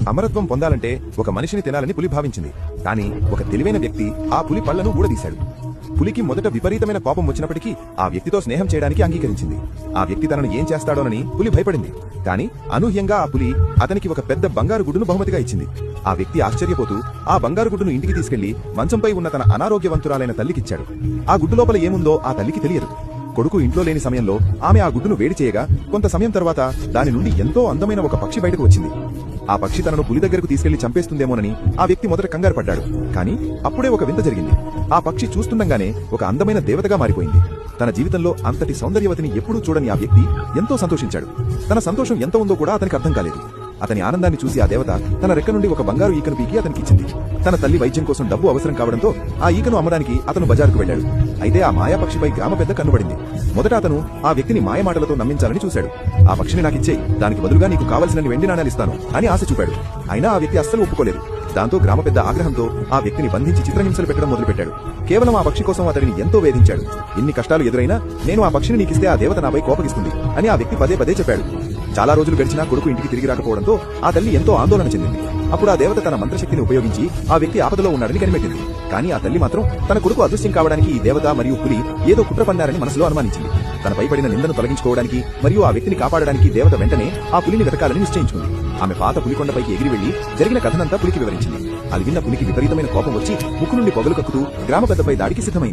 అమరత్వం పొందాలంటే ఒక మనిషిని తినాలని పులి భావించింది. కానీ ఒక తెలివైన వ్యక్తి ఆ పులి పళ్లను ఊడదీశాడు. పులికి మొదట విపరీతమైన కోపం వచ్చినప్పటికీ ఆ వ్యక్తితో స్నేహం చేయడానికి అంగీకరించింది. ఆ వ్యక్తి తనను ఏం చేస్తాడోనని పులి భయపడింది. కానీ అనూహ్యంగా ఆ పులి అతనికి ఒక పెద్ద బంగారు గుడ్డును బహుమతిగా ఇచ్చింది. ఆ వ్యక్తి ఆశ్చర్యపోతూ ఆ బంగారు గుడ్డును ఇంటికి తీసుకెళ్లి మంచంపై ఉన్న తన అనారోగ్యవంతురాలైన తల్లికిచ్చాడు. ఆ గుడ్డు లోపల ఏముందో ఆ తల్లికి తెలియదు. కొడుకు ఇంట్లో లేని సమయంలో ఆమె ఆ గుడ్డును వేడి చేయగా కొంత సమయం తర్వాత దాని నుండి ఎంతో అందమైన ఒక పక్షి బయటకు వచ్చింది. ఆ పక్షి తనను పులి దగ్గరకు తీసుకెళ్లి చంపేస్తుందేమోనని ఆ వ్యక్తి మొదట కంగారు పడ్డాడు. కానీ అప్పుడే ఒక వింత జరిగింది. ఆ పక్షి చూస్తుండగానే ఒక అందమైన దేవతగా మారిపోయింది. తన జీవితంలో అంతటి సౌందర్యవతిని ఎప్పుడూ చూడని ఆ వ్యక్తి ఎంతో సంతోషించాడు. తన సంతోషం ఎంత ఉందో కూడా అతనికి అర్థం కాలేదు. అతని ఆనందాన్ని చూసి ఆ దేవత తన రెక్క నుండి ఒక బంగారు ఈకను పీకి అతనికిచ్చింది. తన తల్లి వైద్యం కోసం డబ్బు అవసరం కావడంతో ఆ ఈకను అమ్మడానికి అతను బజారుకు వెళ్లాడు. అయితే ఆ మాయాపక్షిపై గ్రామ పెద్ద కన్నుబడింది. మొదట అతను ఆ వ్యక్తిని మాయమాటలతో నమ్మించాలని చూశాడు. ఆ పక్షిని నాకిచ్చేయి, దానికి బదులుగా నీకు కావలసిన వెండి నాణాలిస్తాను అని ఆశ చూపాడు. అయినా ఆ వ్యక్తి అస్సలు ఒప్పుకోలేదు. దాంతో గ్రామ పెద్ద ఆగ్రహంతో ఆ వ్యక్తిని బంధించి చిత్రహింసలు పెట్టడం మొదలుపెట్టాడు. కేవలం ఆ పక్షి కోసం అతడిని ఎంతో వేధించాడు. ఇన్ని కష్టాలు ఎదురైనా నేను ఆ పక్షిని నీకిస్తే ఆ దేవత నాపై కోపగిస్తుంది అని ఆ వ్యక్తి పదే పదే చెప్పాడు. చాలా రోజులు గడిచినా కొడుకు ఇంటికి తిరిగి రాకపోవడంతో ఆ తల్లి ఎంతో ఆందోళన చెందింది. అప్పుడు ఆ దేవత తన మంత్రశక్తిని ఉపయోగించి ఆ వ్యక్తి ఆపదలో ఉన్నాడని కనిపెట్టింది. కానీ ఆ తల్లి మాత్రం తన కొడుకు అదృశ్యం కావడానికి ఈ దేవత మరియు పులి ఏదో కుట్ర పన్నారని మనసులో అనుమానించింది. తనపై పడిన నిందను తొలగించుకోవడానికి మరియు ఆ వ్యక్తిని కాపాడడానికి దేవత వెంటనే ఆ పులిని వెతకాలని నిశ్చయించుకుంది. ఆమె పాత పులికొండపైకి ఎగిరి వెళ్లి జరిగిన కథనంతా పులికి వివరించింది. అది విన్న పులికి విపరీతమైన కోపం వచ్చి ముక్కు నుండి పొగలు కక్కుతూ గ్రామ పెద్దపై దాడికి సిద్ధమైంది.